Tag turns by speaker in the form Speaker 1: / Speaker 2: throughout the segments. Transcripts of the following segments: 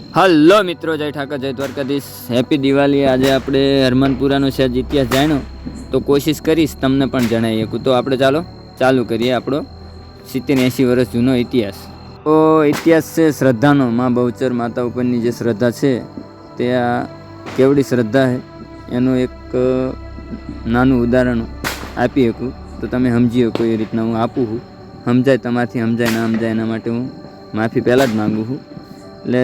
Speaker 1: Hello મિત્રો, જય ઠાકર, જય દ્વારકાધીશ, હેપી દિવાળી। આજે આપણે હરમનપુરાનો સહેજ ઇતિહાસ જાણ્યો તો કોશિશ કરીશ તમને પણ જણાવી શકું। તો આપણે ચાલુ કરીએ આપણો 70-80 વર્ષ જૂનો ઇતિહાસ। તો ઇતિહાસ છે શ્રદ્ધાનો। માં બહુચર માતા ઉપરની જે શ્રદ્ધા છે તે આ કેવડી શ્રદ્ધા છે એનું એક નાનું ઉદાહરણ આપી શકું તો તમે સમજી શકો એ રીતના હું આપું છું। સમજાય તમારાથી સમજાય ના સમજાય એના માટે હું માફી પહેલાં જ માગું છું। એટલે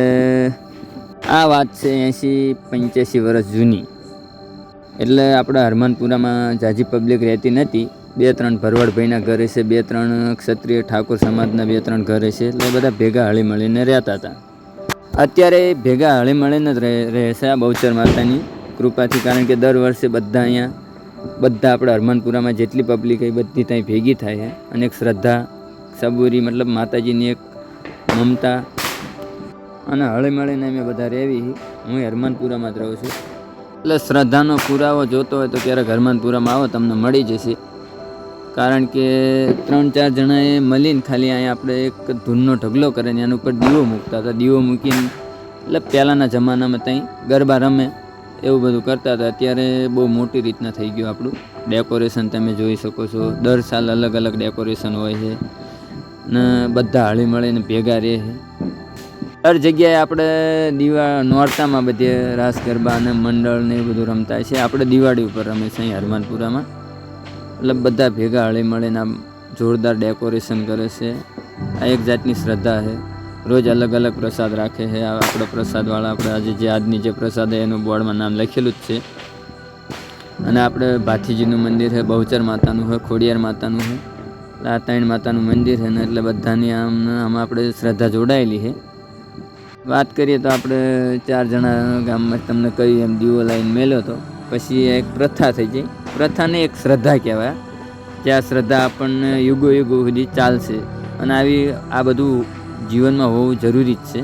Speaker 1: આ વાત છે 80-85 વર્ષ જૂની। એટલે આપણા હરમનપુરામાં જાજી પબ્લિક રહેતી નથી। 2-3 ભરવાડભાઈના ઘરે છે, 2-3 ક્ષત્રિય ઠાકોર સમાજના 2-3 ઘરે છે, એટલે બધા ભેગા હળી મળીને રહેતા હતા। અત્યારે ભેગા હળી મળીને જ રહે છે આ બહુચર માતાની કૃપાથી। કારણ કે દર વર્ષે બધા આપણા હરમનપુરામાં જેટલી પબ્લિક હોય બધી ત્યાં ભેગી થાય છે અને એક શ્રદ્ધા સબૂરી મતલબ માતાજીની એક મમતા અને હળી મળીને અમે બધા રહેવી। હું હરમનપુરામાં જ રહું છું। એટલે શ્રદ્ધાનો પુરાવો જોતો હોય તો ક્યારેક હરમનપુરામાં આવો, તમને મળી જશે। કારણ કે 3-4 જણાએ મળીને ખાલી અહીંયા આપણે એક ધૂનનો ઢગલો કરે ને એના ઉપર દીવો મૂકતા હતા। દીવો મૂકીને એટલે પહેલાંના જમાનામાં ત્યાં ગરબા રમે એવું બધું કરતા હતા। અત્યારે બહુ મોટી રીતના થઈ ગયું આપણું ડેકોરેશન, તમે જોઈ શકો છો। દર સાલ અલગ અલગ ડેકોરેશન હોય છે ને બધા હળી મળીને ભેગા રહે છે। હર જગ્યાએ આપણે નોરતામાં બધે રાસ ગરબા અને મંડળ ને એ બધું રમતા છે। આપણે દિવાળી ઉપર રમે છે અહીં હરમનપુરામાં। એટલે બધા ભેગા હળી મળીને આમ જોરદાર ડેકોરેશન કરે છે। આ એક જાતની શ્રદ્ધા છે। રોજ અલગ અલગ પ્રસાદ રાખે છે। આપણો પ્રસાદવાળા આપણે આજની જે પ્રસાદ છે એનું બોર્ડમાં નામ લખેલું જ છે। અને આપણે ભાથીજીનું મંદિર છે, બહુચર માતાનું છે, ખોડિયાર માતાનું છે, આ 3 માતાનું મંદિર છે ને એટલે બધાની આમ આપણે શ્રદ્ધા જોડાયેલી છે। વાત કરીએ તો આપણે 4 જણા ગામમાં તમને કહ્યું એમ દીવો લાવીને મેલ્યો હતો, પછી એક પ્રથા થઈ જાય। પ્રથાને એક શ્રદ્ધા કહેવાય, જે આ શ્રદ્ધા આપણને યુગો સુધી ચાલશે અને આ બધું જીવનમાં હોવું જરૂરી જ છે।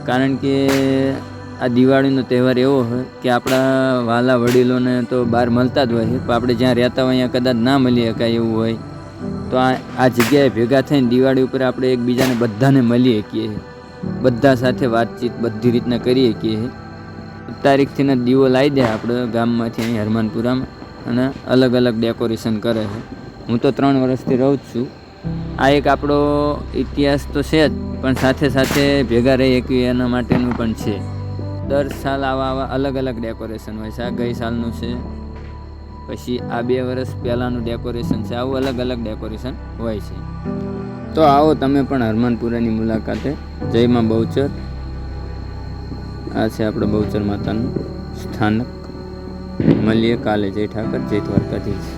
Speaker 1: કારણ કે આ દિવાળીનો તહેવાર એવો હોય કે આપણા વાલા વડીલોને તો બહાર મળતા જ હોય છે, પણ આપણે જ્યાં રહેતા હોય ત્યાં કદાચ ના મળી શકાય એવું હોય તો આ જગ્યાએ ભેગા થઈને દિવાળી ઉપર આપણે એકબીજાને બધાને મળી શકીએ છીએ। બધા સાથે વાતચીત બધી રીતના કરી શકીએ। તારીખથી દીવો લાવી દે આપણે ગામમાંથી અહીં હરમનપુરામાં અને અલગ અલગ ડેકોરેશન કરે છે। હું તો 3 વર્ષથી રહું જ છું। આ એક આપણો ઇતિહાસ તો છે જ, પણ સાથે સાથે ભેગા રહી શકીએ એના માટેનું પણ છે। દર સાલ આવા અલગ અલગ ડેકોરેશન હોય છે। આ ગઈ સાલનું છે, પછી આ 2 વર્ષ પહેલાંનું ડેકોરેશન છે, આવું અલગ અલગ ડેકોરેશન હોય છે। તો આવો તમે પણ હરમનપુરાની મુલાકાતે। જય માં બહુચર। આ છે આપણે બહુચર માતાનું સ્થાનક। મળીએ કાલે। જય ઠાકર, જય દ્વારકાધીશ।